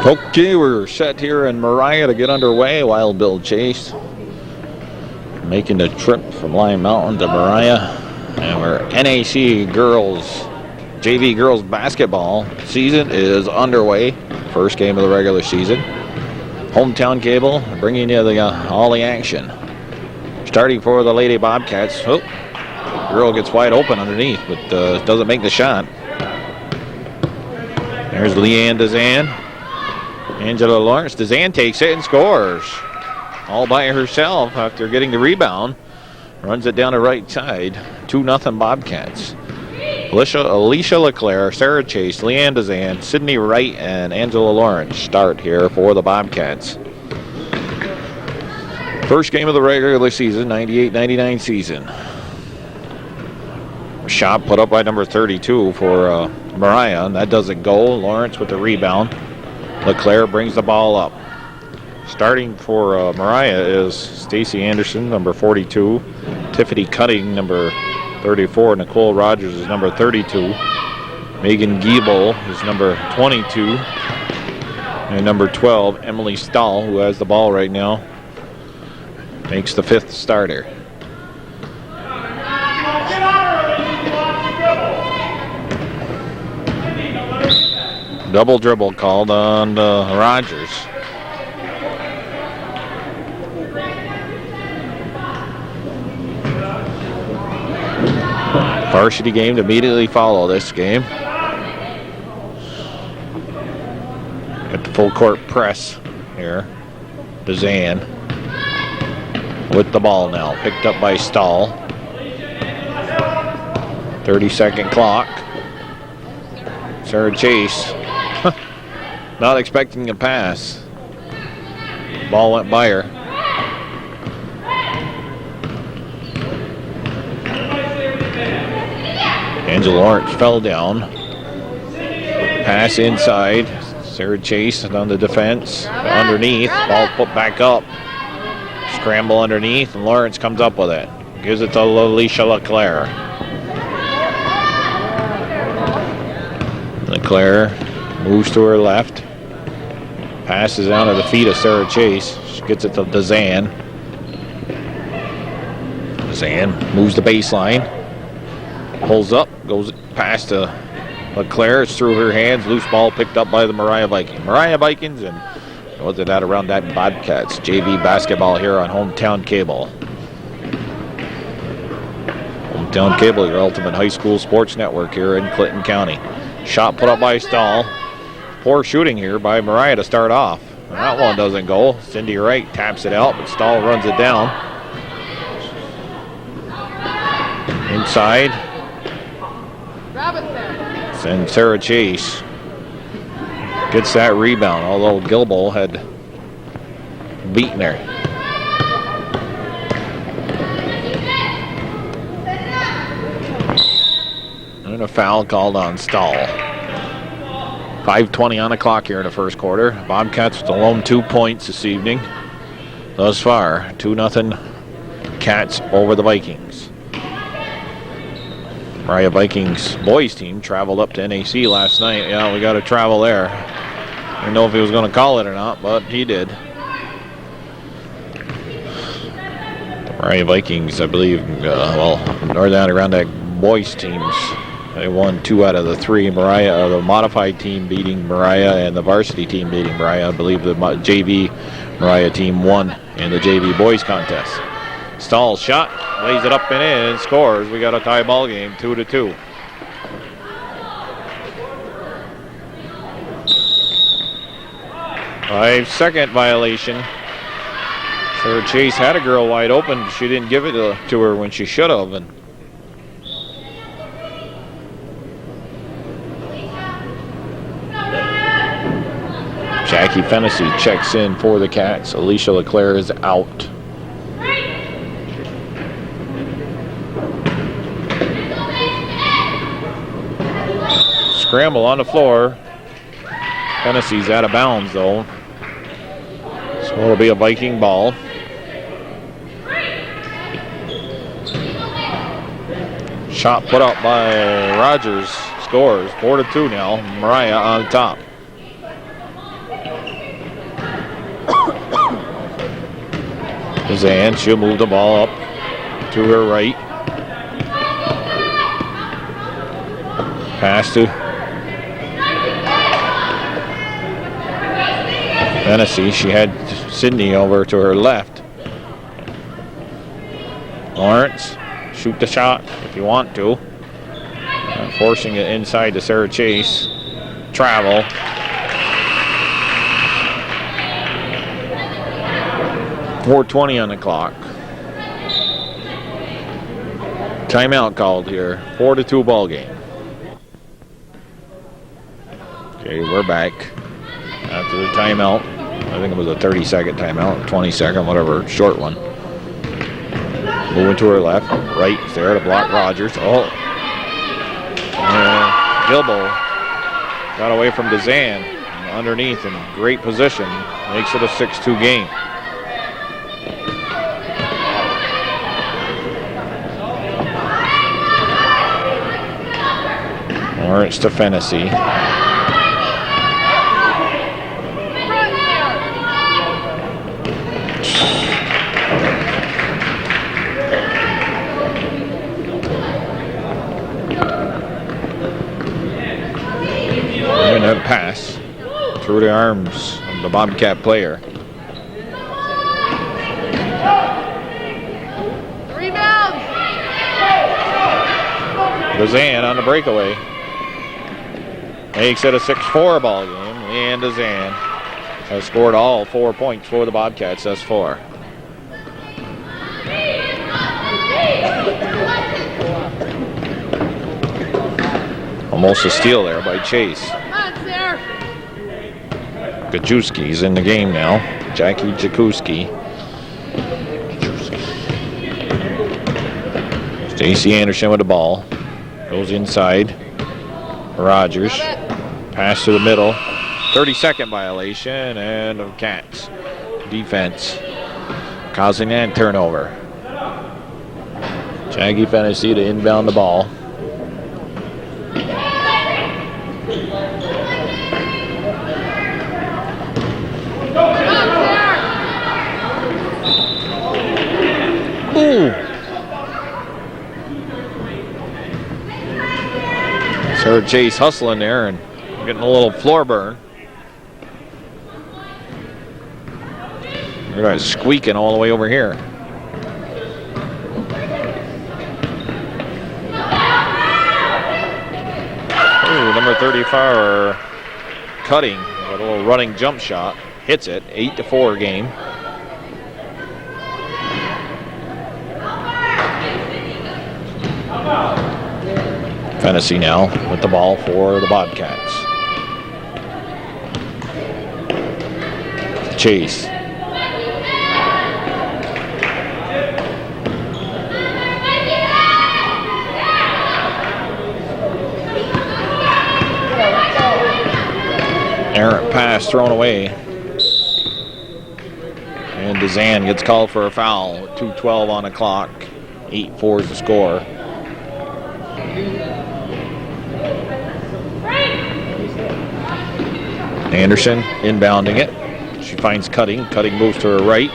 Okay, we're set here in Moriah to get underway. Wild Bill Chase making the trip from Lime Mountain to Moriah. And we're NAC Girls, JV Girls basketball season is underway. First game of the regular season. Hometown Cable bringing you all the action. Starting for the Lady Bobcats. Oh, girl gets wide open underneath, but doesn't make the shot. There's Leanne Dezan. Angela Lawrence. Dezan takes it and scores. All by herself after getting the rebound. Runs it down the right side. 2-0 Bobcats. Alicia LeClaire, Sarah Chase, Leanne Dezan, Sydney Wright, and Angela Lawrence start here for the Bobcats. First game of the regular season, 98-99 season. Shot put up by number 32 for Moriah, and that doesn't go. Lawrence with the rebound. LeClaire brings the ball up. Starting for Moriah is Stacy Anderson, number 42. Tiffany Cutting, number 34. Nicole Rogers is number 32. Megan Giebel is number 22. And number 12, Emily Stahl, who has the ball right now, makes the fifth starter. Double dribble called on Rogers. Varsity game to immediately follow this game. Got the full court press here. Dezan with the ball now. Picked up by Stahl. 30-second clock. Sarah Chase. Not expecting a pass. Ball went by her. Angela Lawrence fell down. Pass inside. Sarah Chase on the defense. Underneath. Ball put back up. Scramble underneath, and Lawrence comes up with it. Gives it to Alicia LeClaire. LeClaire moves to her left. Passes down to the feet of Sarah Chase. She gets it to Dezan. Dezan moves the baseline. Pulls up, goes past to LeClaire. It's through her hands. Loose ball picked up by the Moriah Vikings. Moriah Vikings and what's it at around that Bobcats. JV basketball here on Hometown Cable. Hometown Cable, your ultimate high school sports network here in Clinton County. Shot put up by Stahl. Poor shooting here by Moriah to start off. That one doesn't go. Cindy Wright taps it out, but Stahl runs it down. Inside. And Sarah Chase gets that rebound, although Gilbo had beaten her. And a foul called on Stahl. 5:20 on the clock here in the first quarter. Bobcats with the lone 2 points this evening. Thus far, 2-0 Cats over the Vikings. Moriah Vikings boys team traveled up to NAC last night. Yeah, we got to travel there. I don't know if he was going to call it or not, but he did. The Moriah Vikings, I believe, Northern Adirondack boys teams, they won 2 out of the 3. Moriah, the modified team beating Moriah and the varsity team beating Moriah. I believe the JV Moriah team won in the JV boys contest. Stahl shot, lays it up and in, and scores. We got a tie ball game, 2-2. Five-second violation. Sarah Chase had a girl wide open. She didn't give it to her when she should have. And Jackie Fennessy checks in for the Cats. Alicia LeClaire is out. Scramble on the floor. Tennessee's out of bounds though. So it'll be a Viking ball. Shot put up by Rogers. Scores 4-2 now. Moriah on top. Zan, she'll move the ball up to her right. Pass to Hennessy. She had Sydney over to her left. Lawrence, shoot the shot if you want to. Forcing it inside to Sarah Chase. Travel. .420 on the clock. Timeout called here. 4-2 ball game. Okay, we're back after the timeout. I think it was a 30-second timeout, 20-second, whatever, short one. Moving to her left, right, there to block Rogers. Oh, and Gilbo got away from DeZan underneath in great position. Makes it a 6-2 game. Lawrence to Fennessy. And a pass through the arms of the Bobcat player. Rebound. DeZan on the breakaway. Makes it a 6-4 ball game. Leanne DeZan has scored all 4 points for the Bobcats thus far. Almost a steal there by Chase. Gajewski's in the game now. Jackie Jakuski. Stacey Anderson with the ball. Goes inside. Rogers. Pass to the middle. 30-second violation, and the Cats defense causing that turnover. Jackie Fennessy to inbound the ball. Ooh. Sarah Chase hustling there and getting a little floor burn. Look at that squeaking all the way over here. Ooh, number 34 cutting with a little running jump shot. Hits it. 8-4 game. Fennessy now with the ball for the Bobcats. Chase. Errant pass thrown away. And DeZan gets called for a foul with 2:12 on the clock. 8-4 is the score. Anderson inbounding it. She finds Cutting. Cutting moves to her right.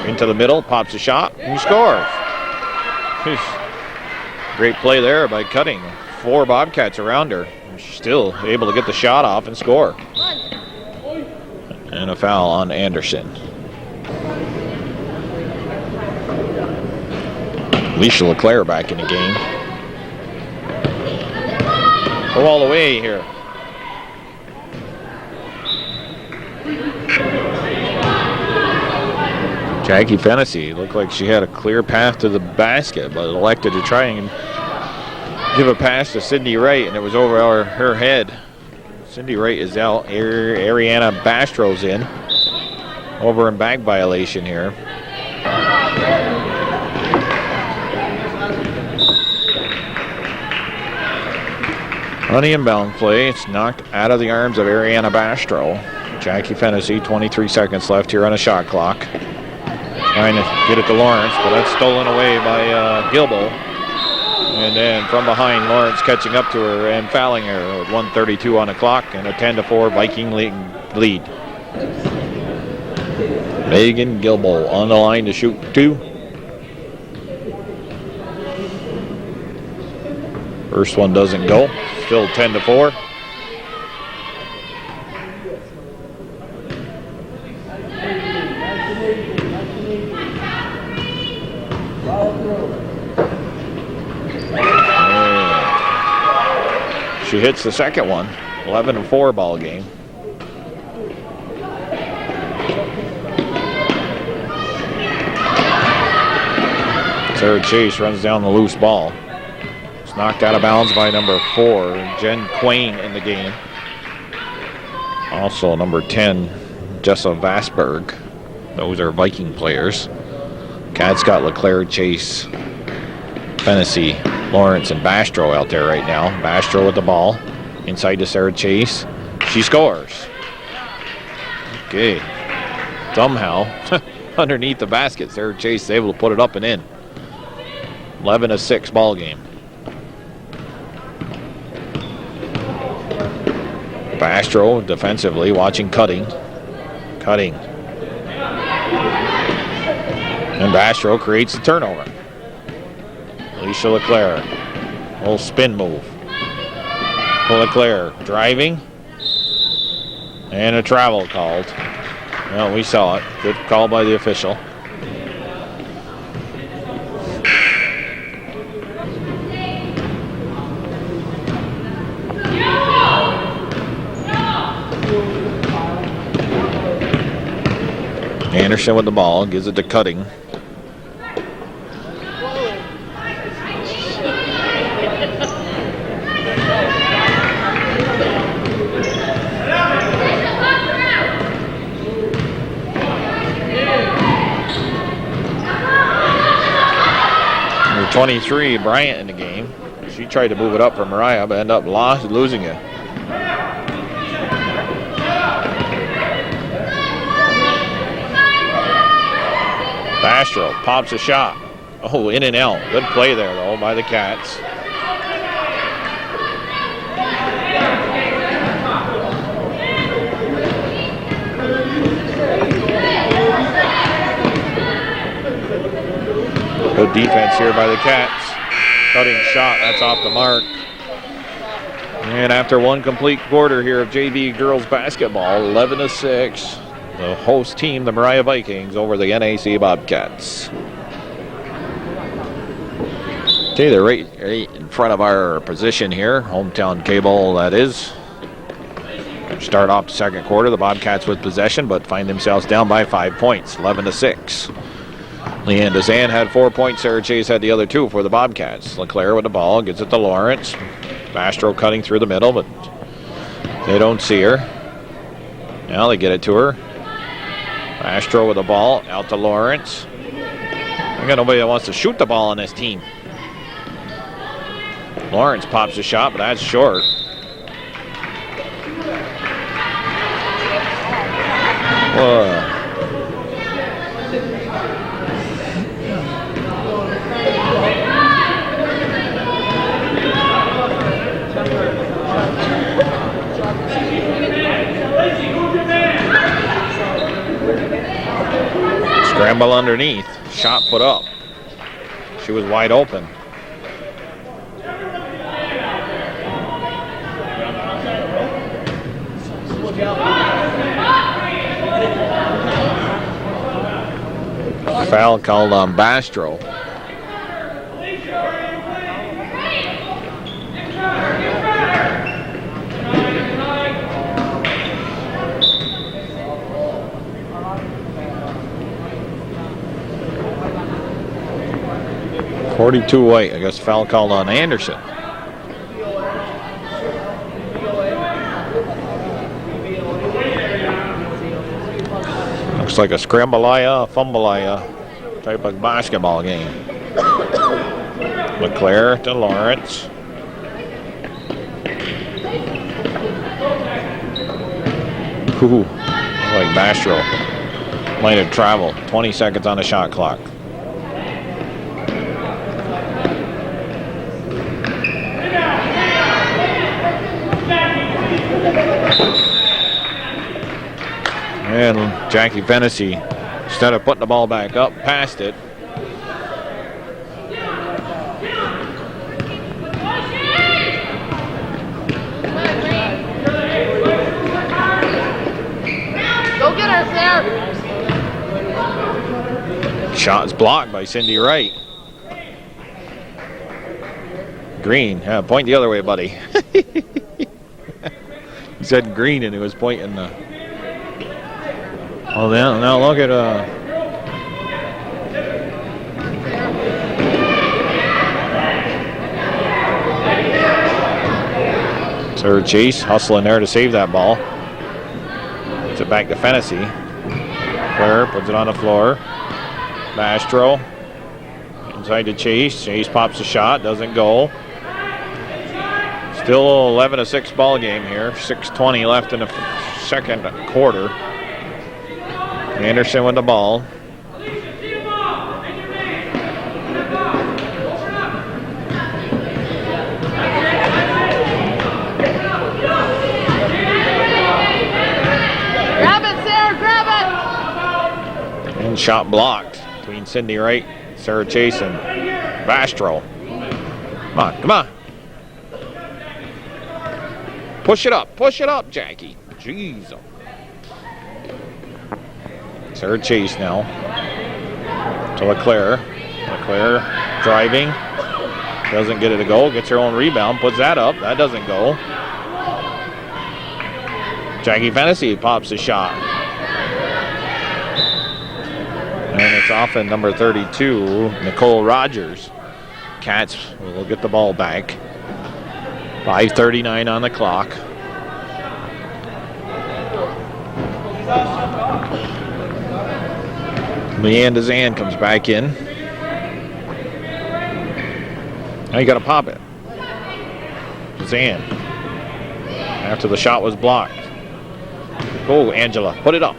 Into the middle. Pops a shot and scores. Great play there by Cutting. 4 Bobcats around her. She's still able to get the shot off and score. And a foul on Anderson. Alicia LeClaire back in the game. Go all the way here. Jackie Fennessy looked like she had a clear path to the basket, but elected to try and give a pass to Cindy Wright, and it was over her head. Cindy Wright is out. Ariana Bastro's in. Over and back violation here. On the inbound play, it's knocked out of the arms of Ariana Bastro. Jackie Fennessy, 23 seconds left here on a shot clock. Trying to get it to Lawrence, but that's stolen away by Gilbo. And then from behind, Lawrence catching up to her and fouling her with 1:32 on the clock and a 10-4 Viking lead. Megan Gilbo on the line to shoot 2. First one doesn't go. Still 10-4. She hits the second one. 11-4 ball game. Sarah Chase runs down the loose ball. It's knocked out of bounds by number 4, Jen Quain in the game. Also number 10, Jessa Vasberg. Those are Viking players. Cats got LeClaire, Chase, Fennessy, Lawrence, and Bastro out there right now. Bastro with the ball. Inside to Sarah Chase. She scores. Okay. Somehow, underneath the basket, Sarah Chase is able to put it up and in. 11-6 ball game. Bastro defensively watching Cutting. And Bastro creates the turnover. Alicia LeClaire. Little spin move. LeClaire driving. And a travel called. Well, we saw it. Good call by the official. Anderson with the ball, gives it to Cutting. Number 23, Bryant in the game. She tried to move it up for Moriah, but ended up losing it. Bastro pops a shot. Oh, in and out. Good play there, though, by the Cats. Good defense here by the Cats. Cutting shot, that's off the mark. And after one complete quarter here of JV Girls basketball, 11-6. The host team, the Moriah Vikings, over the NAC Bobcats. Okay, they're right in front of our position here. Hometown cable, that is. Start off the second quarter, the Bobcats with possession, but find themselves down by 5 points, 11-6. Leanne DeZan had 4 points. Sarah Chase had the other 2 for the Bobcats. LeClaire with the ball, gets it to Lawrence. Bastro cutting through the middle, but they don't see her. Now they get it to her. Bastro with the ball, out to Lawrence. I got nobody that wants to shoot the ball on this team. Lawrence pops a shot, but that's short. Whoa. Scramble underneath. Shot put up. She was wide open. Foul called on Bastro. .42 white. I guess foul called on Anderson. Looks like a scramble-aya, fumble-aya type of basketball game. LeClaire to Lawrence. Ooh, like Bastro might have traveled. 20 seconds on the shot clock. And Jackie Fennessy, instead of putting the ball back up, passed it. Go get her, Sarah. Shot's blocked by Cindy Wright. Green, point the other way, buddy. He said green and he was pointing the... Oh, now look at... Sarah Chase hustling there to save that ball. Gets it back to Fennessy. Claire puts it on the floor. Mastro inside to Chase. Chase pops a shot, doesn't go. Still 11-6 ball game here. 6:20 left in the second quarter. Anderson with the ball. Grab it, Sarah, grab it. And shot blocked between Cindy Wright, Sarah Chase, and Mastro. Come on. Push it up, Jackie. Jeez. Sarah Chase now to LeClaire. LeClaire driving. Doesn't get it to go. Gets her own rebound. Puts that up. That doesn't go. Jackie Fennessy pops a shot. And it's off at number 32, Nicole Rogers. Cats will get the ball back. 5:39 on the clock. Leanne DeZan comes back in. Now you got to pop it. DeZan. After the shot was blocked. Oh, Angela. Put it up.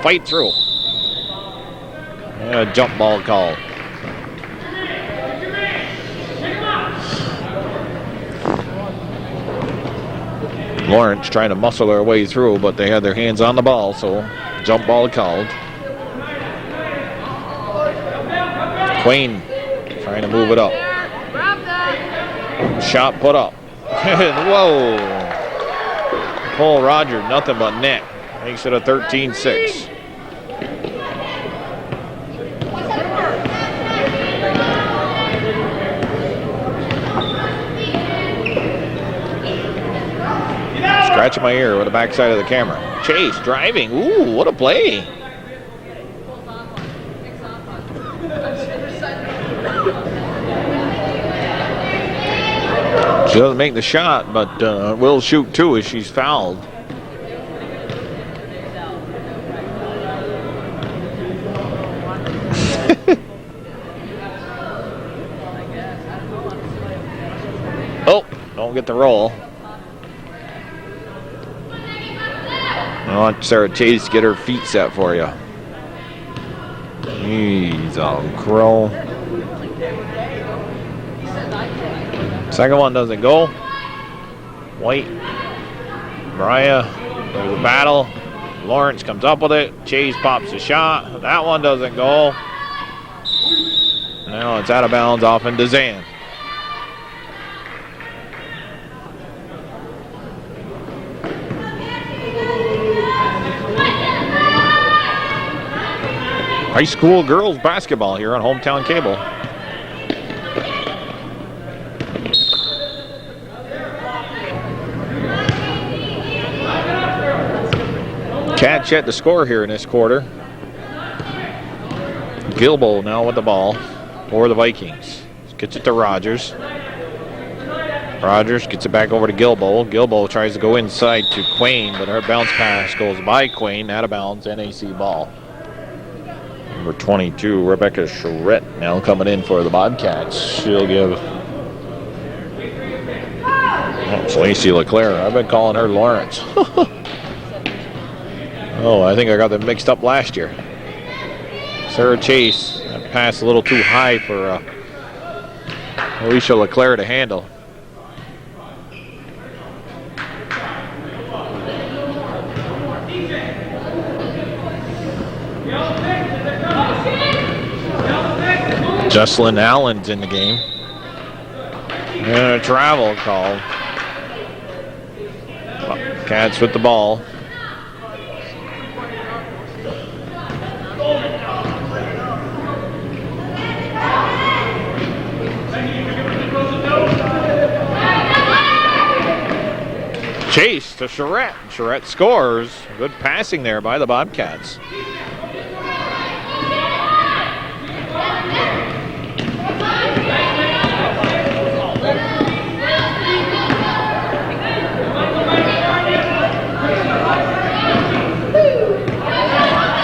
Fight through. Yeah, jump ball call. Lawrence trying to muscle her way through, but they had their hands on the ball, so jump ball called. Queen trying to move it up. Shot put up. Whoa. Nicole Rogers, nothing but net. Makes it a 13-6. Scratching my ear with the backside of the camera. Chase driving. Ooh, what a play. She doesn't make the shot, but will shoot too as she's fouled. Oh, don't get the roll. I want Sarah Chase to get her feet set for you. He's on crow. Second one doesn't go. White. Moriah. There's a battle. Lawrence comes up with it. Chase pops a shot. That one doesn't go. Now it's out of bounds off in DeZan. High school girls basketball here on Hometown Cable. Cats yet to score here in this quarter. Gilbo now with the ball for the Vikings. Gets it to Rogers. Rogers gets it back over to Gilbo. Gilbo tries to go inside to Quain, but her bounce pass goes by Quain, out of bounds, NAC ball. Number 22, Rebecca Charette, now coming in for the Bobcats. She'll give... Oh, it's Lacey LeClaire. I've been calling her Lawrence. Oh, I think I got them mixed up last year. Sarah Chase, that pass a little too high for Alicia LeClaire to handle. Jesslyn Allen's in the game. And a travel call. Cats with the ball. Chase to Charette. Charette scores. Good passing there by the Bobcats.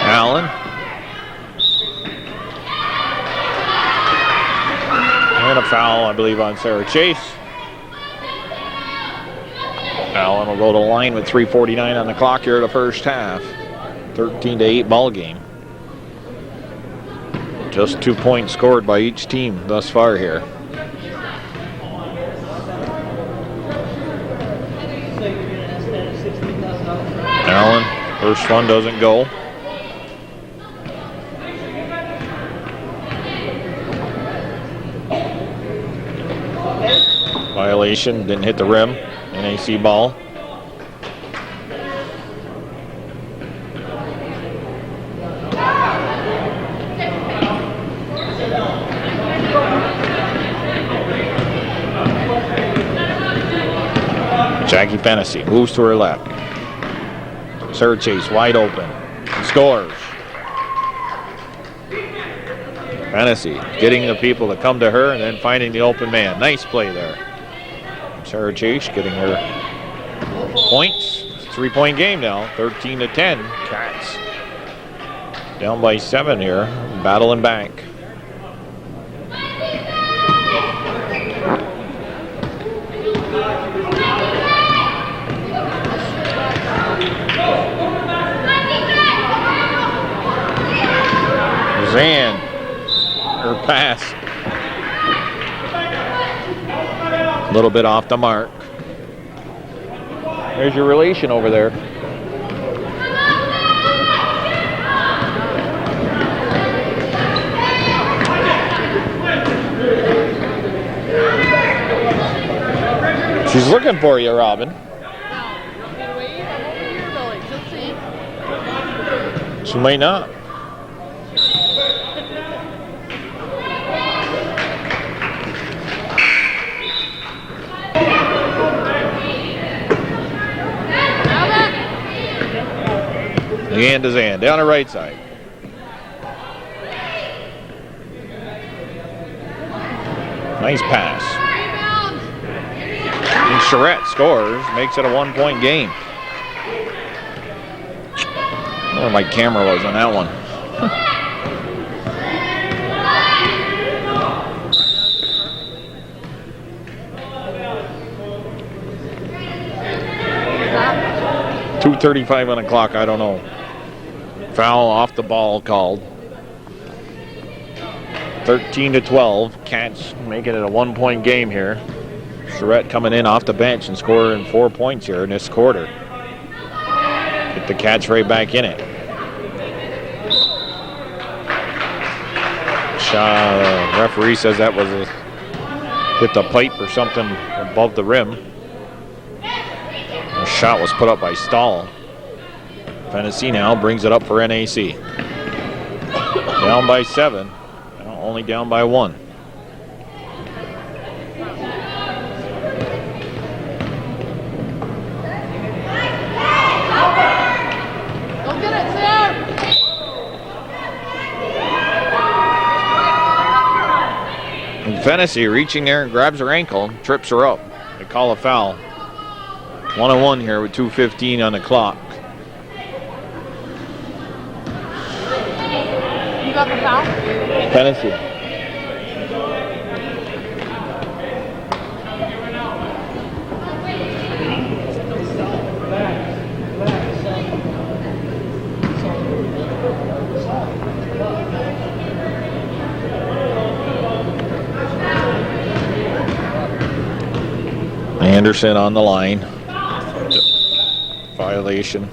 Allen. And a foul, I believe, on Sarah Chase. Allen will go to the line with 3:49 on the clock here in the first half. 13-8 ball game. Just 2 points scored by each team thus far here. Allen, first one doesn't go. Violation, didn't hit the rim. NAC ball. Jackie Fennessy moves to her left. Sarah Chase wide open. Scores. Fennessy getting the people to come to her and then finding the open man. Nice play there. Sarah Chase getting her points. It's a 3-point game now. 13-10. Cats down by 7 here. Battling back. Zan, her pass. A little bit off the mark. There's your relation over there. She's looking for you, Robin. She might not. Hand to Zan, down the right side. Nice pass. And Charette scores, makes it a 1-point game. I don't know where my camera was on that one. .235 on the clock, I don't know. Foul off the ball called. 13-12. Cats making it a 1-point game here. Charette coming in off the bench and scoring 4 points here in this quarter. Get the Cats right back in it. Referee says that was hit the pipe or something above the rim. The shot was put up by Stahl. Tennessee now brings it up for NAC. Down by 7, only down by 1. Go get it, Sam! And Fennessy reaching there and grabs her ankle, trips her up. They call a foul. 1-1 here with 2:15 on the clock. You got the foul? Tennessee. Anderson on the line. Violation.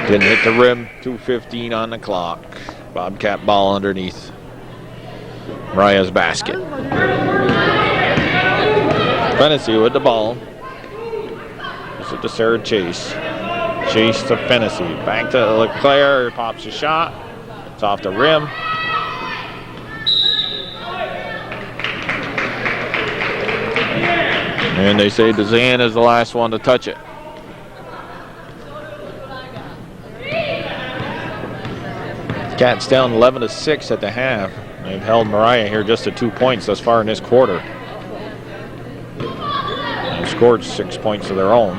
Didn't hit the rim. 2:15 on the clock. Bobcat ball underneath. Mariah's basket. Fennessy with the ball. This is to Sarah Chase. Chase to Fennessy. Back to LeClaire. Pops a shot. It's off the rim. And they say DeZan is the last one to touch it. Cats down 11-6 at the half. They've held Moriah here just to 2 points thus far in this quarter. They've scored 6 points of their own.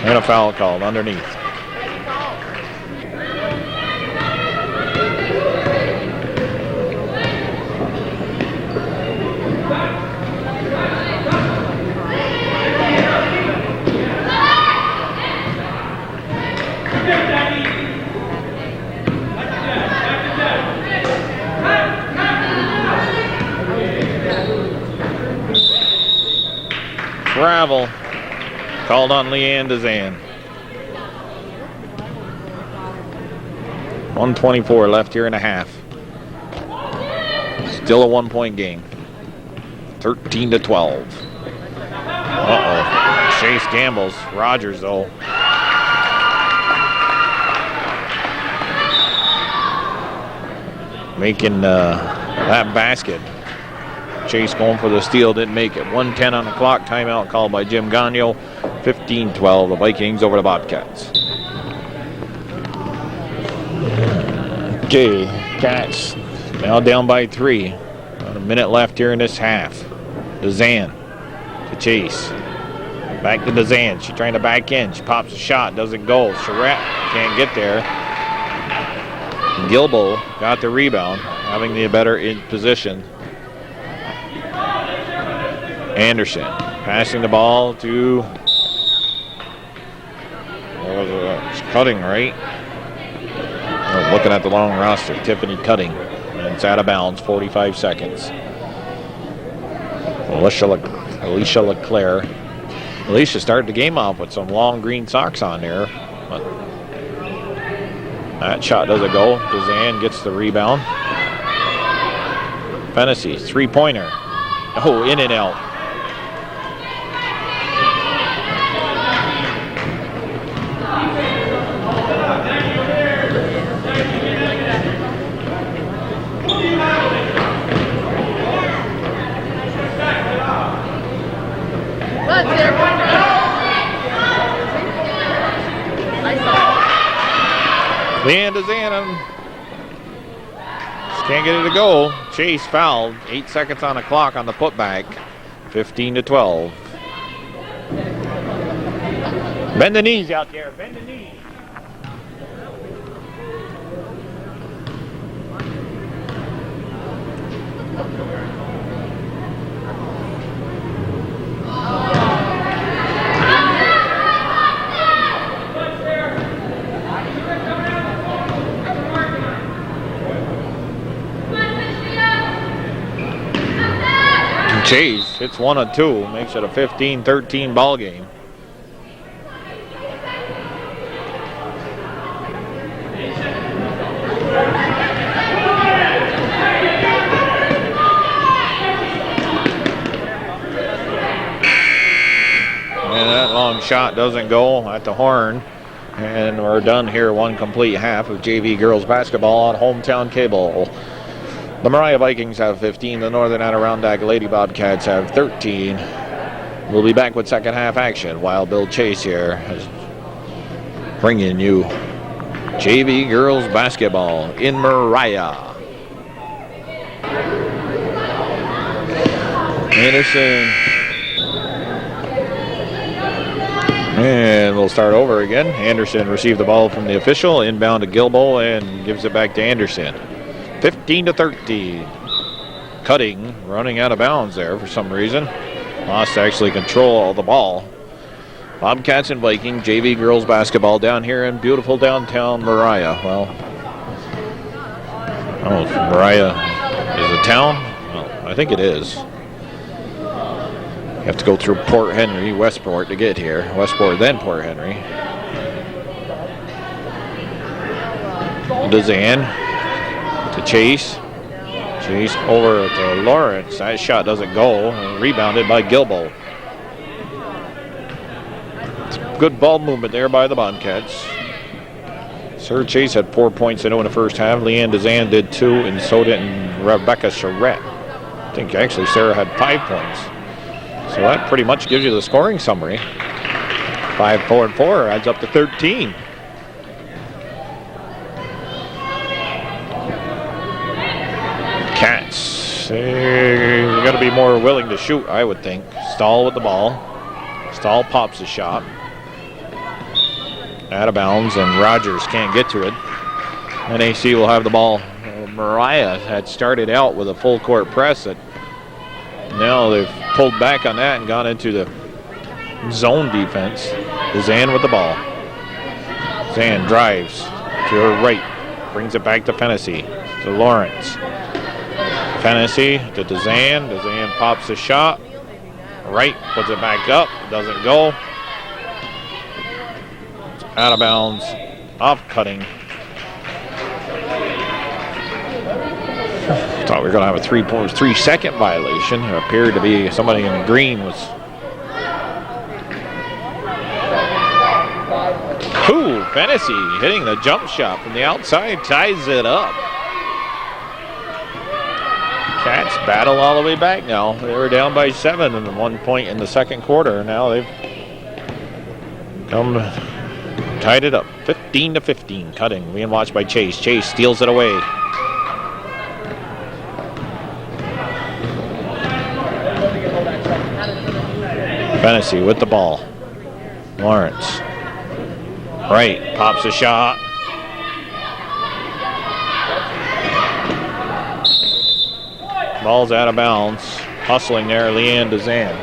And a foul called underneath. Travel called on Leanne DeZan. 1:24 left here in a half. Still a 1-point game. 13-12. Uh-oh. Chase gambles. Rogers, though. Making that basket. Chase going for the steal, didn't make it. 1:10 on the clock. Timeout called by Jim Gagno. 15-12. The Vikings over the Bobcats. Okay, Cats now down by 3. About a minute left here in this half. DeZan to Chase. Back to DeZan. She's trying to back in. She pops a shot. Doesn't go. Charette can't get there. Gilbo got the rebound, having the better in position. Anderson passing the ball to Cutting, right? Oh, looking at the long roster, Tiffany Cutting. And it's out of bounds, 45 seconds. Alicia LeClaire. Alicia started the game off with some long green socks on there. But that shot doesn't go. DeZan gets the rebound. Fennessy, three-pointer. Oh, in and out. Leanne DeZan just can't get it to go. Chase fouled. 8 seconds on the clock on the putback. 15-12. Bend the knees out there. Bend the knees. Chase hits one of two, makes it a 15-13 ball game. And that long shot doesn't go at the horn. And we're done here, one complete half of JV Girls basketball on Hometown Cable. The Moriah Vikings have 15. The Northern Adirondack Lady Bobcats have 13. We'll be back with second half action while Bill Chase here is bringing you JV Girls basketball in Moriah. Anderson. And we'll start over again. Anderson received the ball from the official. Inbound to Gilbo and gives it back to Anderson. 15-13. Cutting, running out of bounds there for some reason. Lost actually control of the ball. Bobcats and Vikings, JV Girls basketball down here in beautiful downtown Moriah. Well, I don't know if Moriah is a town. Well, I think it is. You have to go through Port Henry, Westport to get here. Westport, then Port Henry. DeZan to Chase. Chase over to Lawrence. That shot doesn't go. Rebounded by Gilbo. Good ball movement there by the Bobcats. Sarah Chase had 4 points in the first half. Leanne DeZan did 2, and so did Rebecca Charette. I think actually Sarah had 5 points. So that pretty much gives you the scoring summary. 5, 4, and 4 adds up to 13. Cats, they got to be more willing to shoot, I would think. Stahl with the ball. Stahl pops the shot. Out of bounds, and Rogers can't get to it. NAC will have the ball. Moriah had started out with a full court press. Now they've pulled back on that and gone into the zone defense. Zan with the ball. Zan drives to her right. Brings it back to Fennessy. To Lawrence. Fennessy to DeZan. DeZan pops the shot. Right, puts it back up. Doesn't go. Out of bounds. Off cutting. Thought we were going to have a 3-second violation. It appeared to be somebody in green was. Ooh, Fennessy hitting the jump shot from the outside, ties it up. Cats battle all the way back now. They were down by 7 at 1 point in the second quarter. Now they've tied it up. 15-15. Cutting. Being watched by Chase. Chase steals it away. Fennessy with the ball. Lawrence. Right. Pops a shot. Ball's out of bounds. Hustling there, Leanne DeZan.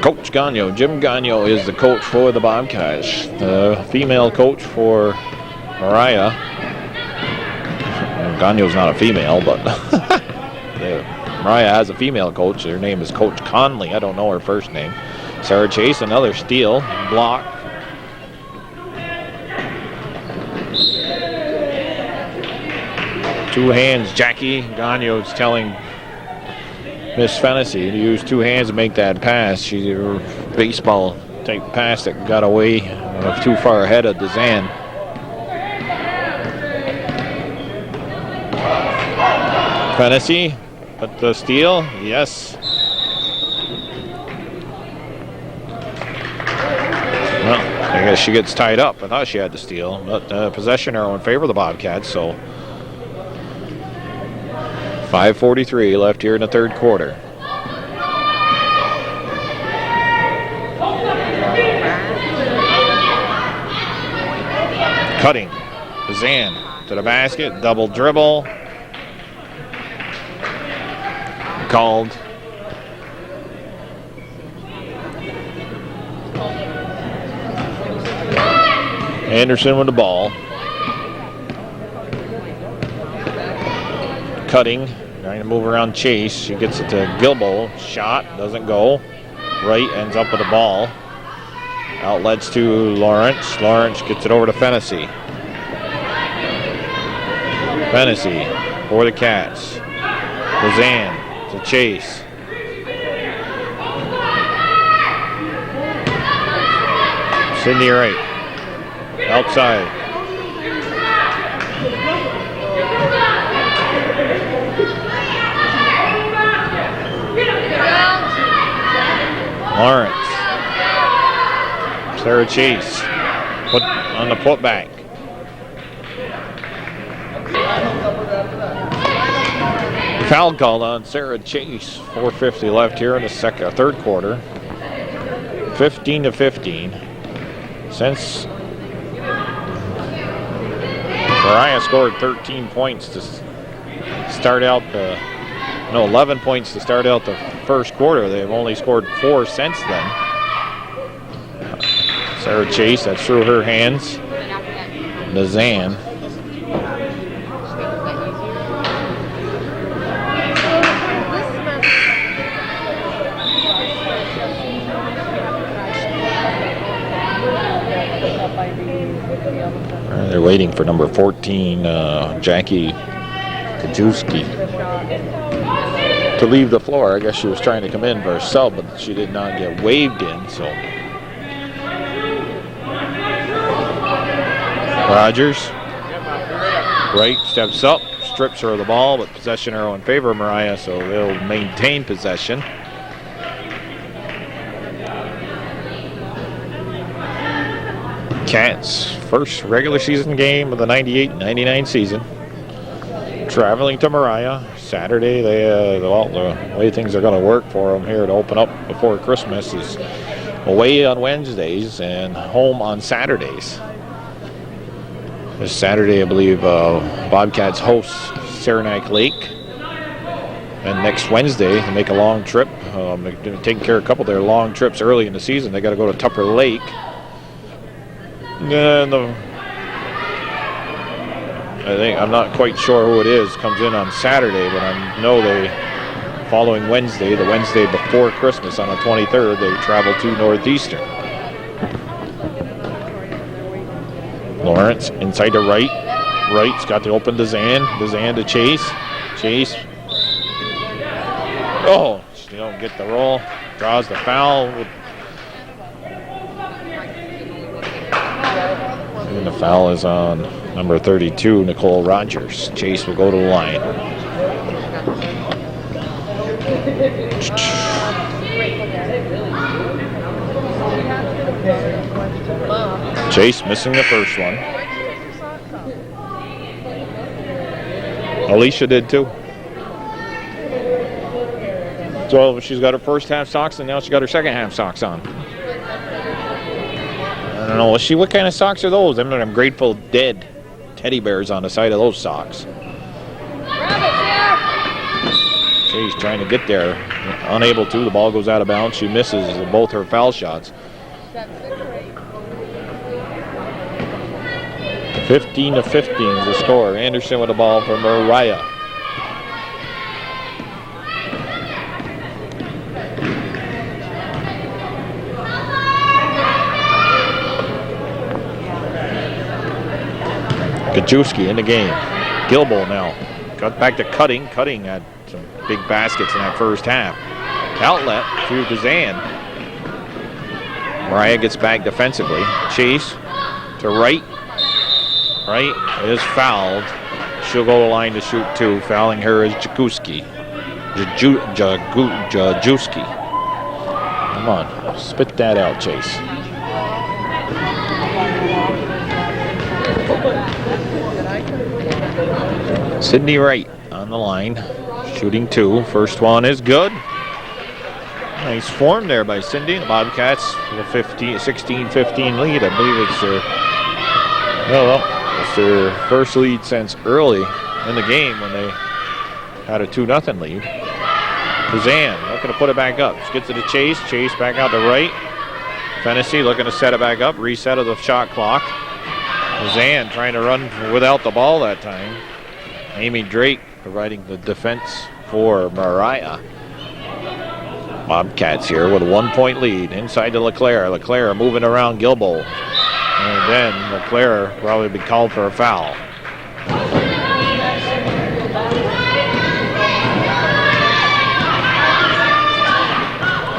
Coach Gagnon. Jim Gagnon is the coach for the Bobcats. The female coach for Moriah. Gagnon's not a female, but Moriah has a female coach. Her name is Coach Conley. I don't know her first name. Sarah Chase, another steal. Block. Two hands, Jackie. Gagnon's telling Miss Fennessy to use 2 hands to make that pass. She's a baseball type pass that got away too far ahead of DeZan. Fennessy, but the steal, yes. Well, I guess she gets tied up. I thought she had the steal, but possession arrow in favor of the Bobcats, so 5:43 left here in the third quarter. Cutting. Zan to the basket. Double dribble. Called. Anderson with the ball. Cutting, trying to move around Chase. She gets it to Gilbo. Shot, doesn't go. Right, ends up with the ball. Outlets to Lawrence. Lawrence gets it over to Fennessy. Fennessy for the Cats. Lizanne to Chase. Sydney Wright. Outside. Lawrence. Sarah Chase. Put on the putback. Foul called on Sarah Chase. 4:50 left here in the third quarter. 15-15. Since Moriah scored 13 points to start out 11 points to start out the first quarter. They've only scored 4 since then. Sarah Chase, that's through her hands. Nazan. waiting for number 14, Jackie Kajewski, to leave the floor. I guess she was trying to come in for a sub, but she did not get waved in, so. Rogers, right, steps up, strips her of the ball, but possession arrow in favor of Moriah, so they'll maintain possession. Cats' first regular season game of the 98-99 season. Traveling to Moriah Saturday. The way things are going to work for them here to open up before Christmas is away on Wednesdays and home on Saturdays. This Saturday, I believe, Bobcats host Saranac Lake. And next Wednesday, they make a long trip. They're taking care of a couple of their long trips early in the season. They got to go to Tupper Lake. And I'm not quite sure who it is, comes in on Saturday, but I know following Wednesday, the Wednesday before Christmas on the 23rd, they travel to Northeastern. Lawrence inside to right. Right's got to open Dezan. Dezan to Chase. Chase. Oh, she don't get the roll. Draws the foul. And the foul is on number 32, Nicole Rogers. Chase will go to the line. Chase missing the first one. Alicia did too. So she's got her first half socks and now she got her second half socks on. I don't know. What kind of socks are those? I'm Grateful Dead teddy bears on the side of those socks. She's trying to get there. Unable to. The ball goes out of bounds. She misses both her foul shots. 15-15 is the score. Anderson with the ball for Moriah. Kajewski in the game. Gilbo now. Got back to Cutting. Cutting had some big baskets in that first half. Outlet to Dezan. Moriah gets back defensively. Chase to right. Right is fouled. She'll go to the line to shoot two. Fouling her is Jaguski. Jajewski. Come on. Spit that out, Chase. Sydney Wright on the line, shooting two. First one is good. Nice form there by Cindy. The Bobcats with a 16-15 lead. I believe it's their first lead since early in the game when they had a 2-0 lead. Dezan looking to put it back up. She gets it to Chase. Chase back out to right. Fennessy looking to set it back up. Reset of the shot clock. Dezan trying to run without the ball that time. Amy Drake providing the defense for Moriah. Bobcats here with a 1-point lead inside to LeClaire. LeClaire moving around Gilbo. And then LeClaire probably be called for a foul.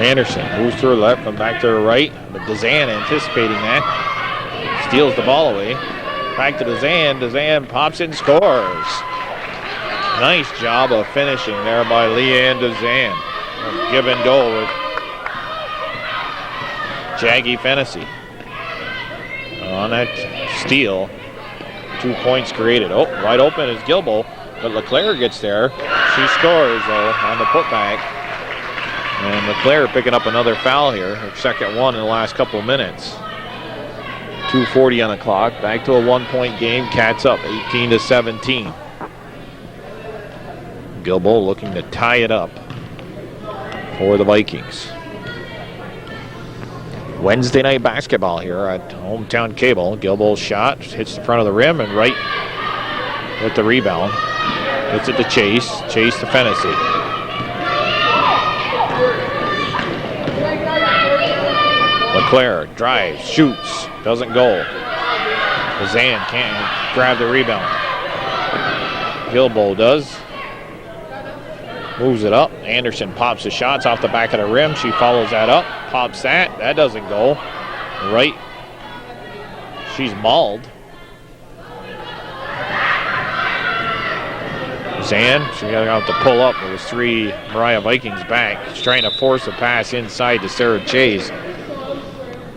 Anderson moves to her left and back to her right. But Dezan anticipating that. Steals the ball away. Back to Dezan. Dezan pops and scores. Nice job of finishing there by Leanne Dezan. Give and go with Jaggy Fennessy. On that steal, 2 points created. Oh, wide open is Gilbo, but LeClaire gets there. She scores, though, on the putback. And LeClaire picking up another foul here, her second one in the last couple minutes. 2:40 on the clock. Back to a 1-point game. Cats up 18-17. Gilbo looking to tie it up for the Vikings. Wednesday night basketball here at Hometown Cable. Gilbo's shot hits the front of the rim and right with the rebound. Gets it to Chase. Chase to Fennessy. LeClaire drives, shoots, doesn't go. Zan can't grab the rebound. Gilbo does. Moves it up. Anderson pops the shots off the back of the rim. She follows that up. Pops that. That doesn't go. Right. She's mauled. Zan, she got to have to pull up. There was 3 Moriah Vikings back. She's trying to force a pass inside to Sarah Chase.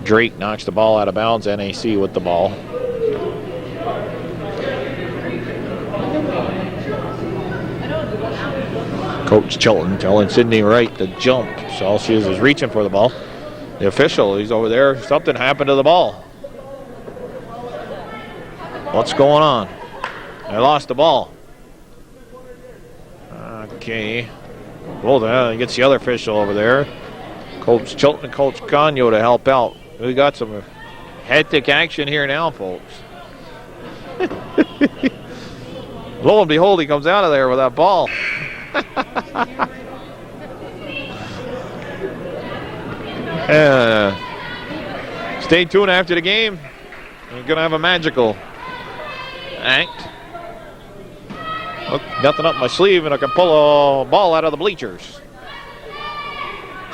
Drake knocks the ball out of bounds. NAC with the ball. Coach Chilton telling Sydney Wright to jump. So all she is reaching for the ball. The official, he's over there. Something happened to the ball. What's going on? I lost the ball. Okay. Well, then gets the other official over there. Coach Chilton and Coach Gagno to help out. We got some hectic action here now, folks. Lo and behold, he comes out of there with that ball. Stay tuned after the game. We're going to have a magical act. Look, nothing up my sleeve, and I can pull a ball out of the bleachers.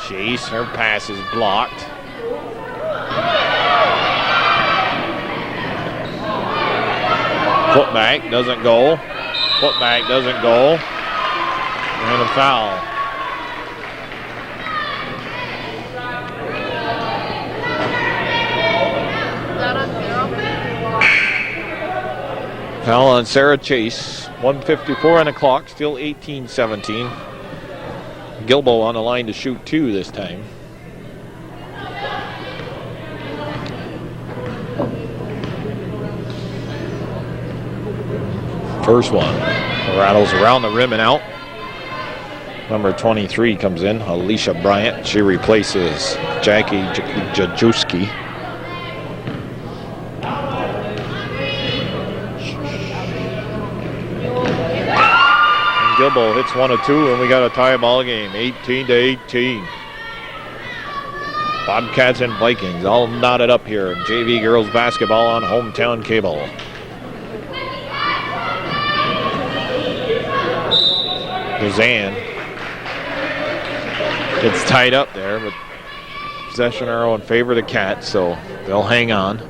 Chase, her pass is blocked. Putback doesn't go. Putback doesn't go. And a foul. Foul on Sarah Chase. 1:54 on the clock. Still 18-17. Gilbo on the line to shoot 2 this time. First one. Rattles around the rim and out. Number 23 comes in, Alicia Bryant. She replaces Jackie Jajewski. Gilbo hits 1 of 2, and we got a tie ball game, 18-18. Bobcats and Vikings all knotted up here. JV Girls basketball on Hometown Cable. Zan gets tied up there, but possession arrow in favor of the Cats, so they'll hang on.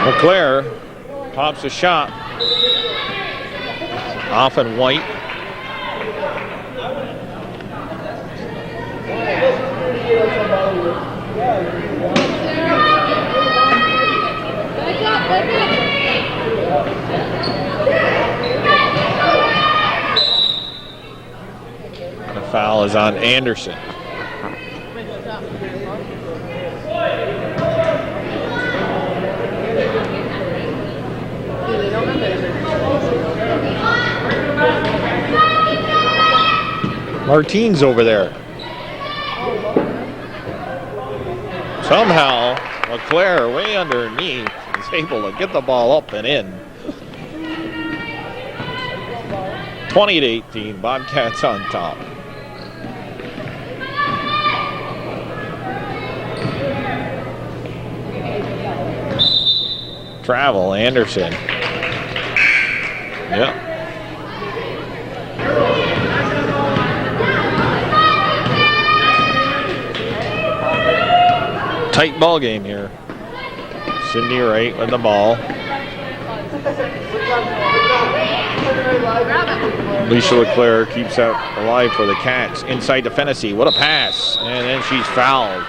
LeClaire pops a shot off and White. The foul is on Anderson. Martine's over there. Somehow, LeClaire, way underneath, is able to get the ball up and in. 20-18, Bobcats on top. Travel, Anderson. Yep. Tight ball game here. Sydney Wright with the ball. Alicia LeClaire keeps that alive for the Cats. Inside to Fennessy. What a pass. And then she's fouled.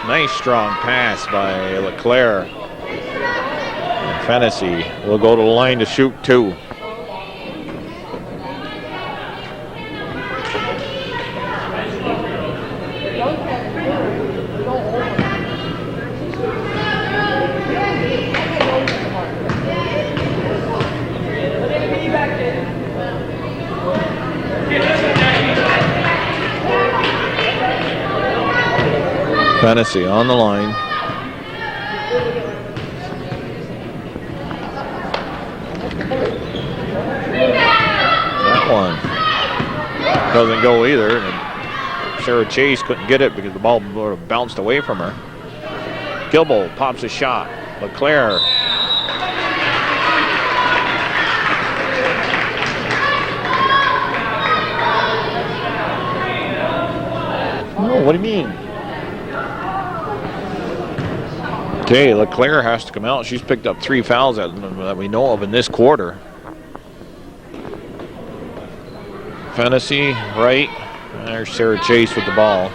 Nice strong pass by LeClaire. Fennessy will go to the line to shoot 2. Fennessy on the line. That one doesn't go either. And Sarah Chase couldn't get it because the ball bounced away from her. Gilbo pops a shot. LeClaire. Oh, what do you mean? Okay, LeClaire has to come out. She's picked up 3 fouls that we know of in this quarter. Fennessy, right. There's Sarah Chase with the ball.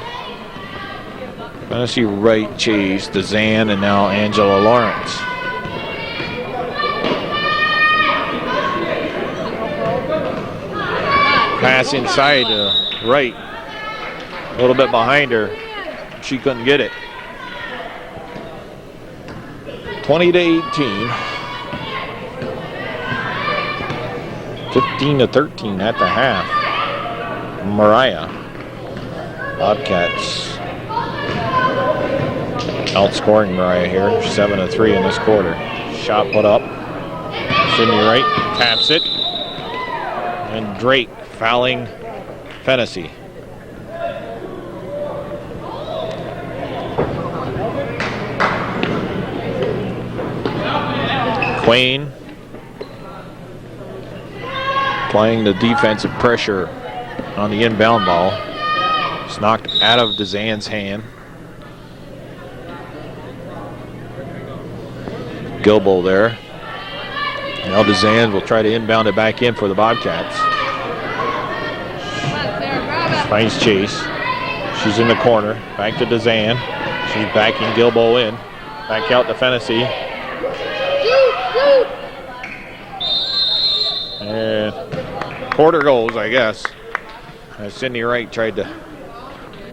Fennessy, right, Chase, DeZan, and now Angela Lawrence. Pass inside right. A little bit behind her. She couldn't get it. 20-18. 15-13 at the half. Moriah. Bobcats outscoring Moriah here. 7-3 in this quarter. Shot put up. Sydney Wright taps it. And Drake fouling Fennessy. Quain playing the defensive pressure on the inbound ball. It's knocked out of DeZan's hand. Gilbo there. Now DeZan will try to inbound it back in for the Bobcats. Finds Chase. She's in the corner. Back to DeZan. She's backing Gilbo in. Back out to Fennessy. And quarter goes, I guess. As Sydney Wright tried to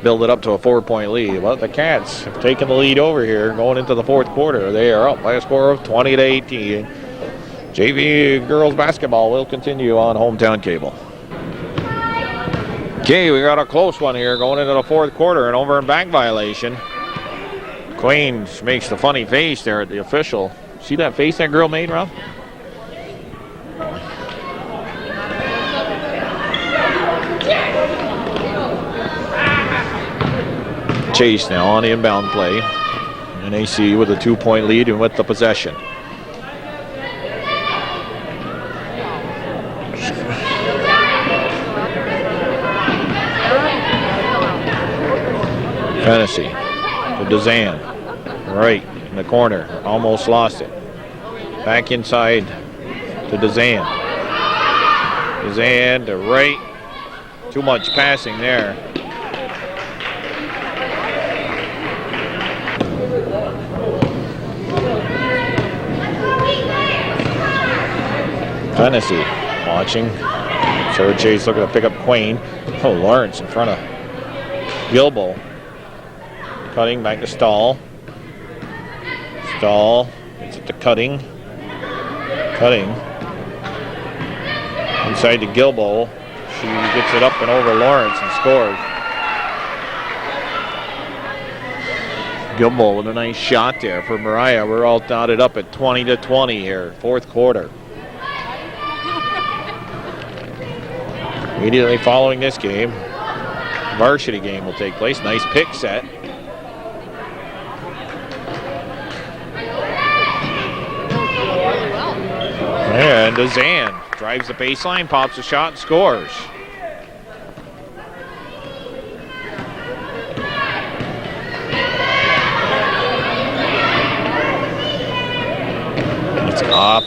build it up to a 4-point lead. Well, the Cats have taken the lead over here going into the fourth quarter. They are up by a score of 20-18. JV Girls basketball will continue on Hometown Cable. Okay, we got a close one here going into the fourth quarter. An over and back violation. Queen makes the funny face there at the official. See that face that girl made, Ralph? Chase now on the inbound play. NAC with a 2-point lead and with the possession. Fennessy to DeZan. Right in the corner. Almost lost it. Back inside to DeZan. DeZan to right. Too much passing there. Fennessy watching. Sarah Chase looking to pick up Quain. Oh, Lawrence in front of Gilbo. Cutting back to Stahl. Stahl gets it to Cutting. Cutting. Inside to Gilbo. She gets it up and over Lawrence and scores. Gilbo with a nice shot there for Moriah. We're all dotted up at 20-20 here, fourth quarter. Immediately following this game, varsity game will take place. Nice pick set. And DeZan drives the baseline, pops a shot, and scores. It's off.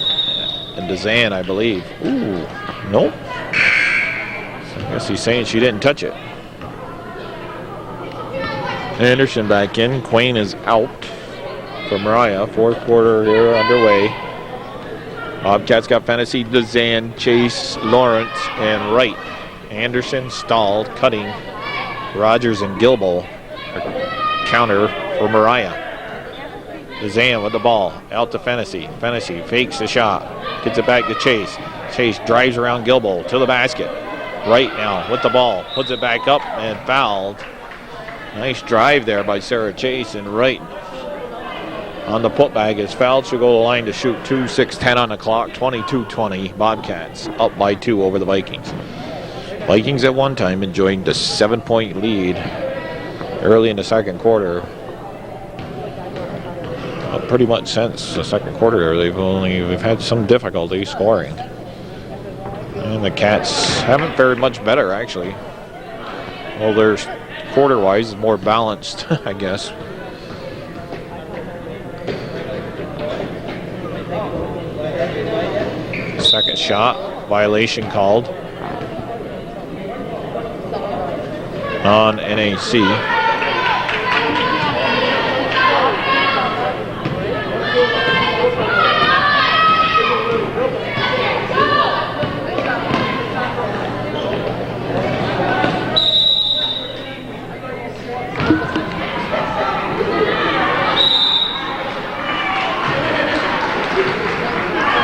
And DeZan, I believe. Ooh, nope. I guess he's saying she didn't touch it. Anderson back in. Quain is out for Moriah. Fourth quarter here underway. Bobcats got Fennessy, DeZan, Chase, Lawrence, and Wright. Anderson, Stahl, Cutting, Rogers, and Gilbo. Counter for Moriah. DeZan with the ball. Out to Fennessy. Fennessy fakes the shot. Gets it back to Chase. Chase drives around Gilbo to the basket. Right now with the ball. Puts it back up and fouled. Nice drive there by Sarah Chase, and Wright on the putback is fouled. She'll go to the line to shoot 2, 6-10 on the clock, 22-20. Bobcats up by 2 over the Vikings. Vikings at one time enjoyed the 7-point lead early in the second quarter. Pretty much since the second quarter, we've had some difficulty scoring. And the Cats haven't fared much better, actually. Well, their quarter-wise is more balanced, I guess. Second shot, violation called on NAC.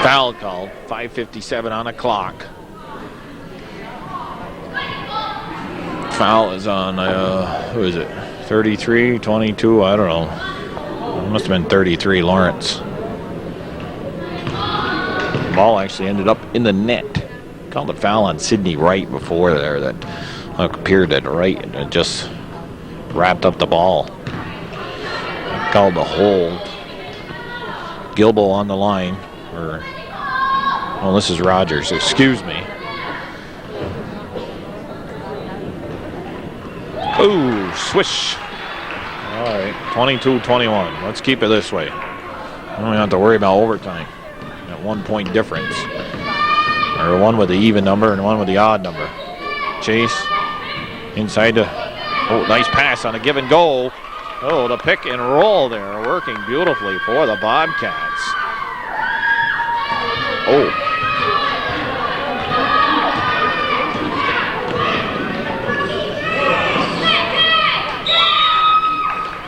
Foul called, 5:57 on the clock. Foul is on, who is it? 33, 22, I don't know. It must have been 33, Lawrence. The ball actually ended up in the net. Called a foul on Sydney Wright before there that appeared at right and it just wrapped up the ball. Called the hold. Gilbo on the line. Well, this is Rogers, excuse me. Ooh, swish. All right, 22-21. Let's keep it this way. I don't have to worry about overtime. That 1 point difference. Or one with the even number and one with the odd number. Chase inside the, oh, nice pass on a give and go. Oh, the pick and roll there, working beautifully for the Bobcats. Oh.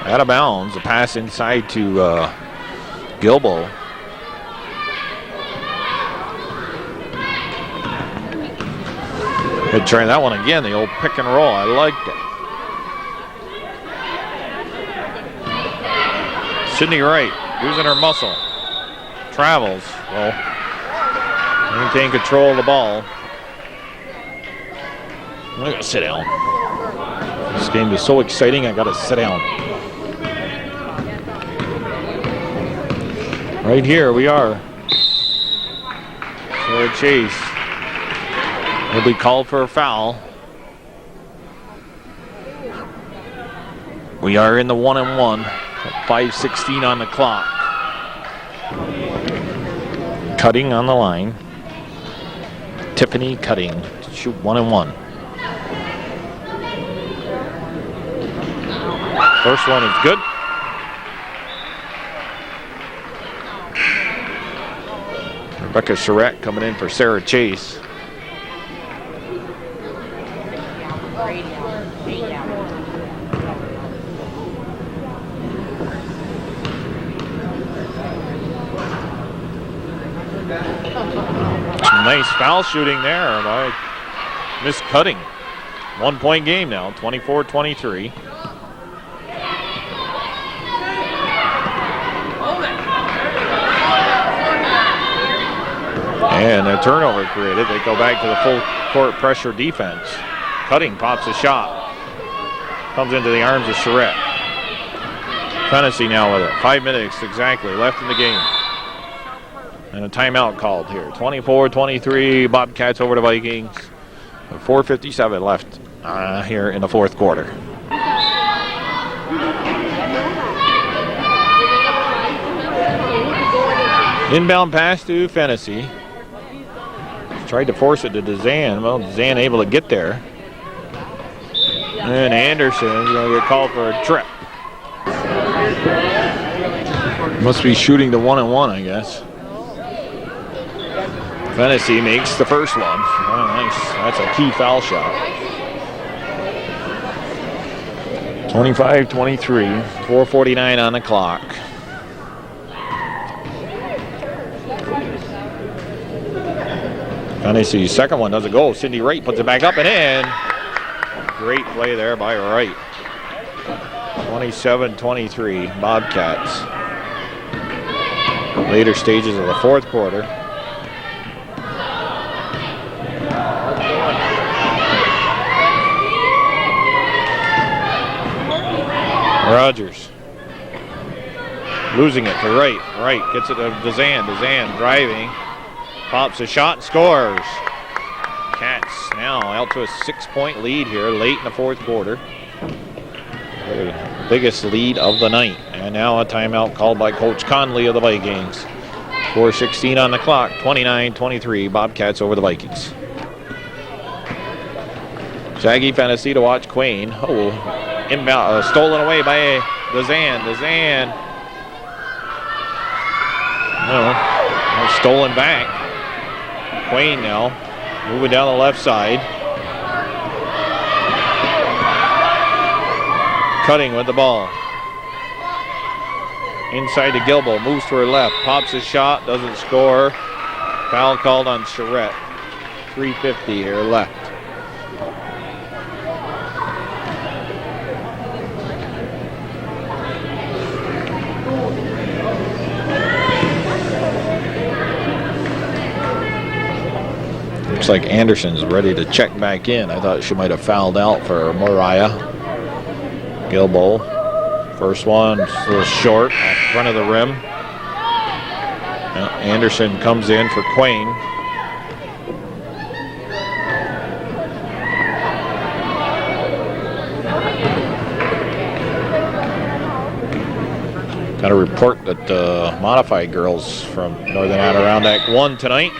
Out of bounds, a pass inside to Gilbo. Could try that one again, the old pick and roll. I liked it. Sydney Wright using her muscle. Travels. Well, maintain control of the ball. I gotta sit down. This game is so exciting, I gotta sit down. Right here we are. Sarah Chase will be called for a foul. We are in the 1-and-1. 5:16 on the clock. Cutting on the line. Tiffany Cutting to shoot 1-and-1. First one is good. Rebecca Charette coming in for Sarah Chase. Nice foul shooting there by Miss Cutting. 1 point game now, 24-23. And a turnover created. They go back to the full court pressure defense. Cutting pops a shot. Comes into the arms of Charette. Tennessee now with it. 5 minutes exactly left in the game. And a timeout called here. 24-23, Bobcats over the Vikings. 4:57 left here in the fourth quarter. Inbound pass to Fennessy. Tried to force it to DeZan. Well, DeZan able to get there. And Anderson's going to get called for a trip. Must be shooting the 1-and-1, I guess. Fennessy makes the first one. Oh, nice. That's a key foul shot. 25-23. 4:49 on the clock. Tennessee's second one doesn't go. Sydney Wright puts it back up and in. Great play there by Wright. 27-23, Bobcats. Later stages of the fourth quarter. Rogers losing it to Wright gets it to DeZan driving, pops a shot and scores. Cats now out to a 6-point lead here late in the fourth quarter. The biggest lead of the night. And now a timeout called by Coach Conley of the Vikings. 4:16 on the clock, 29-23, Bobcats over the Vikings. Shaggy fantasy to watch Quain. Oh, inbound, stolen away by DeZan. No, stolen back. Quain now moving down the left side. Cutting with the ball. Inside to Gilbo, moves to her left, pops a shot, doesn't score. Foul called on Charette. 3:50 here left. Looks like Anderson's ready to check back in. I thought she might have fouled out for Moriah. Gilbo, first one, a little short, off front of the rim. Now Anderson comes in for Quain. Got a report that Modified Girls from Northern Adirondack won tonight.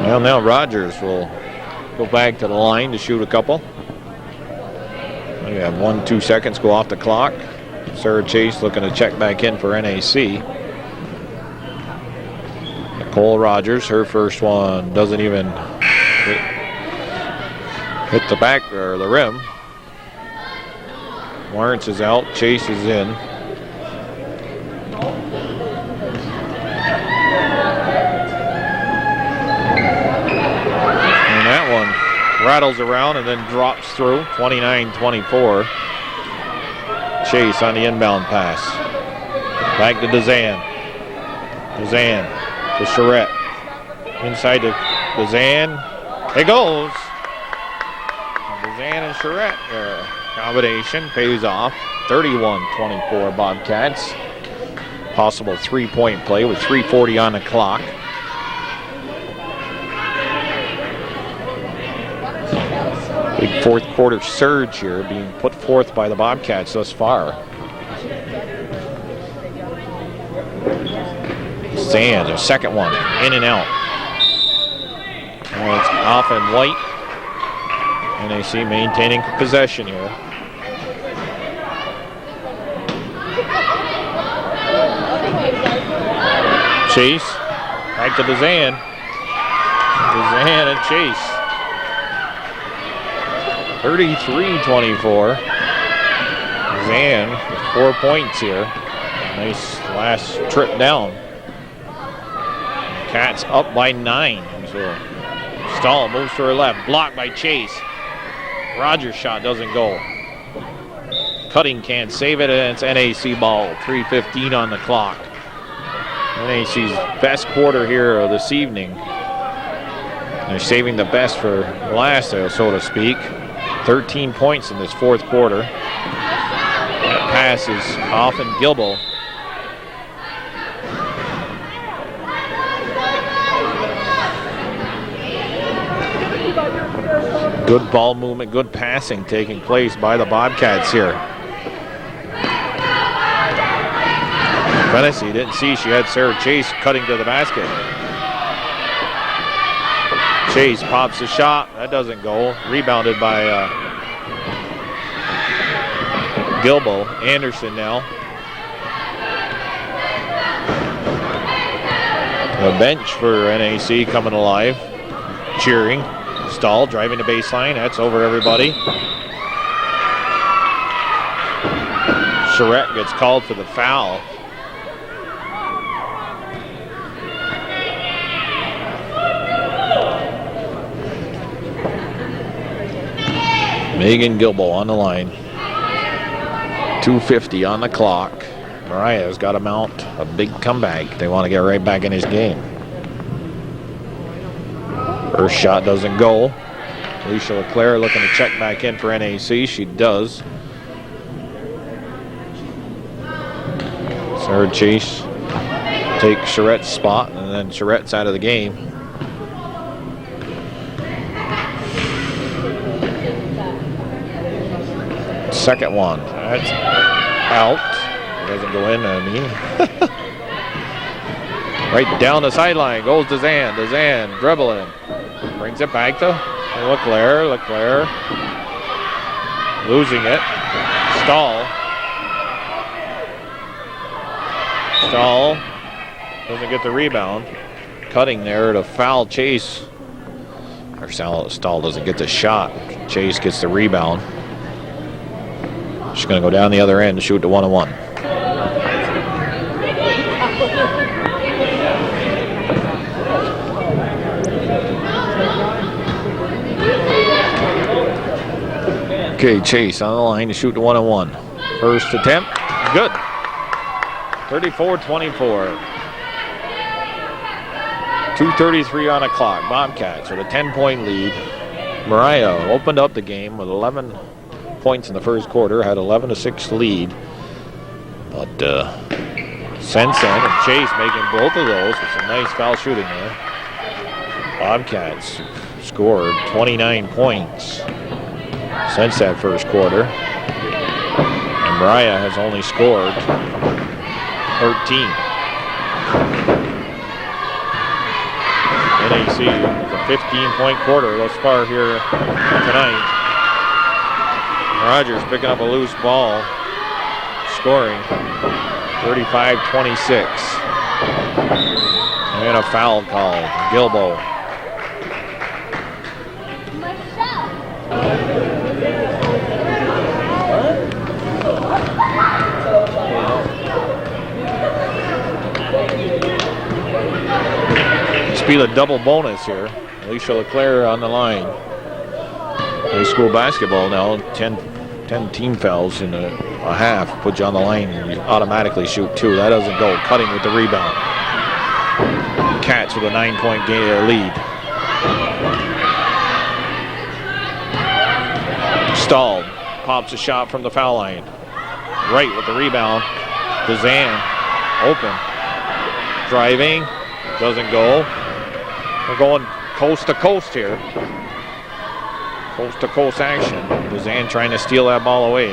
Well, now Rogers will go back to the line to shoot a couple. We have 1-2 seconds go off the clock. Sarah Chase looking to check back in for NAC. Nicole Rogers, her first one doesn't even hit the back or the rim. Lawrence is out, Chase is in. Rattles around and then drops through. 29-24. Chase on the inbound pass. Back to DeZan. DeZan to Charette. Inside to DeZan. It goes. DeZan and Charette. Their combination pays off. 31-24 Bobcats. Possible 3-point play with 3:40 on the clock. Big fourth quarter surge here being put forth by the Bobcats thus far. Sand, their second one, in and out. And it's off and white. NAC maintaining possession here. Chase, back to DeZan. DeZan and Chase. 33-24. Zan with 4 points here. Nice last trip down. Cats up by 9. So Stahl moves to her left. Blocked by Chase. Rogers' shot doesn't go. Cutting can't save it, and it's NAC ball. 3:15 on the clock. NAC's best quarter here of this evening. They're saving the best for last, so to speak. 13 points in this fourth quarter. That pass is off and Gilbo. Good ball movement, good passing taking place by the Bobcats here. Fennessy didn't see she had Sarah Chase cutting to the basket. Chase pops a shot. That doesn't go. Rebounded by Gilbo. Anderson now. The bench for NAC coming alive. Cheering. Stahl driving the baseline. That's over everybody. Charette gets called for the foul. Megan Gilbo on the line. 2:50 on the clock. Moriah has got to mount a big comeback. They want to get right back in this game. First shot doesn't go. Alicia LeClaire looking to check back in for NAC. She does. Sarah Chase takes Charette's spot, and then Charette's out of the game. Second one. That's out. It doesn't go in, I mean. Right down the sideline goes Dezanne. Dezanne dribbling. Brings it back to LeClaire. LeClaire losing it. Stahl. Stahl doesn't get the rebound. Cutting there to foul Chase. Or Stahl doesn't get the shot. Chase gets the rebound. She's going to go down the other end and shoot the 1-on-1. Okay, Chase on the line to shoot the 1-on-1. First attempt, good. 34-24. 2:33 on the clock. Bobcats with a 10-point lead. Moriah opened up the game with 11 points in the first quarter, had 11-6 lead. But since then, and Chase making both of those with some nice foul shooting there. Bobcats scored 29 points since that first quarter. And Moriah has only scored 13. NAC is a 15-point quarter thus far here tonight. Rogers picking up a loose ball, scoring 35-26. And a foul called. Gilbo. This be the double bonus here. Alicia LeClaire on the line. High school basketball now, 10 team fouls in a half. Put you on the line and you automatically shoot 2. That doesn't go. Cutting with the rebound. Cats with a 9-point lead. Stahl pops a shot from the foul line. Right with the rebound. Dezanne open. Driving. Doesn't go. We're going coast to coast here. Coast to coast action. Dezanne trying to steal that ball away.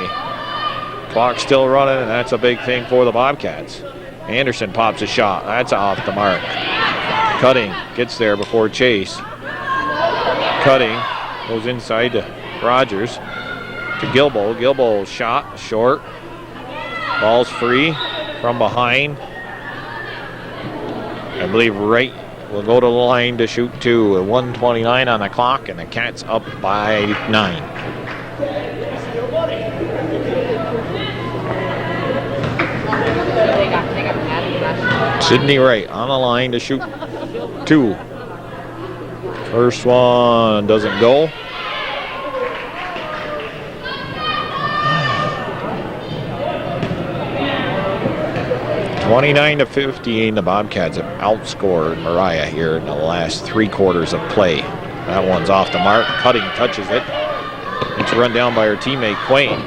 Clock still running, and that's a big thing for the Bobcats. Anderson pops a shot. That's off the mark. Cutting gets there before Chase. Cutting goes inside to Rogers. To Gilbo. Gilbo shot short. Ball's free from behind. I believe right will go to the line to shoot 2 at 1:29 on the clock, and the Cats up by 9. Sydney Wright on the line to shoot 2. First one doesn't go. (29-15). The Bobcats have outscored Moriah here in the last 3 quarters of play. That one's off the mark. Cutting touches it. It's run down by her teammate Quain.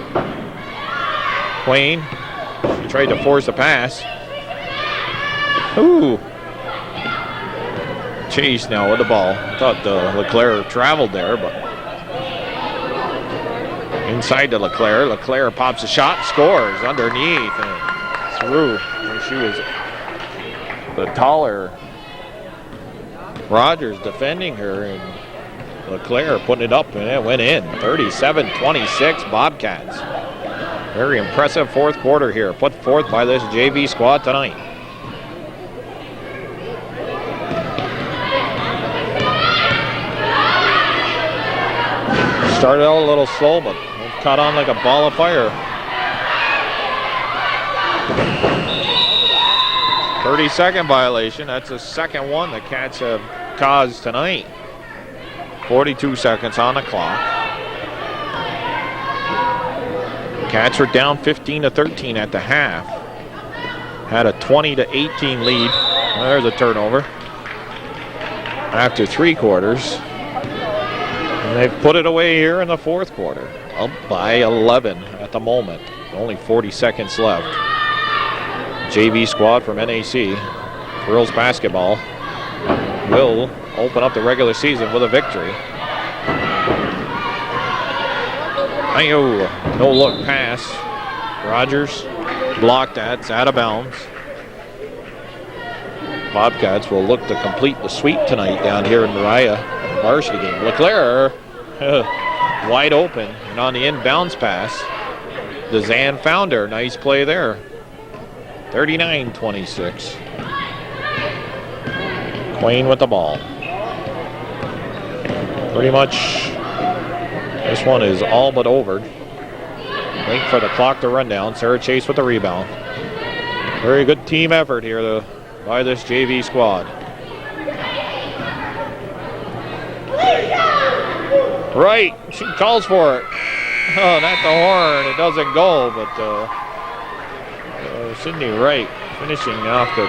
Quain tried to force a pass. Ooh. Chase now with the ball. I thought LeClaire traveled there, but inside to LeClaire. LeClaire pops a shot, scores underneath and through. She was the taller Rogers defending her, and LeClaire putting it up, and it went in. 37-26 Bobcats. Very impressive fourth quarter here, put forth by this JV squad tonight. Started out a little slow, but caught on like a ball of fire. 30-second violation. That's the second one the Cats have caused tonight. 42 seconds on the clock. Cats were down 15-13 at the half. Had a 20-18 lead. There's a turnover. After 3 quarters. And they've put it away here in the 4th quarter. Up by 11 at the moment. Only 40 seconds left. JV squad from NAC. Girls basketball will open up the regular season with a victory. No look pass. Rogers blocked that. It's out of bounds. Bobcats will look to complete the sweep tonight down here in Moriah varsity game. LeClaire wide open and on the inbounds pass. DeZan found her. Nice play there. 39-26. Quain with the ball. Pretty much this one is all but over. Wait for the clock to run down. Sarah Chase with the rebound. Very good team effort here by this JV squad. Right, she calls for it. Oh, not the horn. It doesn't go, but Sydney Wright finishing off the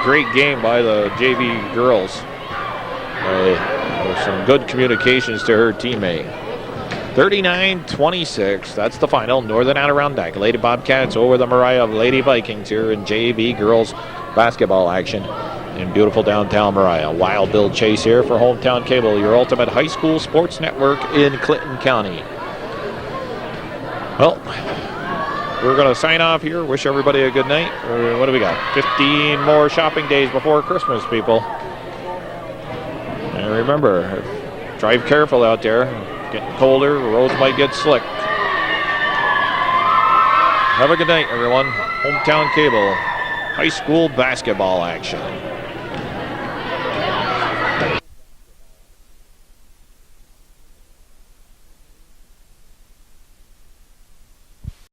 great game by the JV girls. Some good communications to her teammate. 39-26, that's the final. Northern Adirondack Lady Bobcats over the Moriah Lady Vikings here in JV girls basketball action in beautiful downtown Moriah. Wild Bill Chase here for Hometown Cable, your ultimate high school sports network in Clinton County. Well, we're going to sign off here. Wish everybody a good night. What do we got? 15 more shopping days before Christmas, people. And remember, drive careful out there. Getting colder, the roads might get slick. Have a good night, everyone. Hometown Cable, high school basketball action.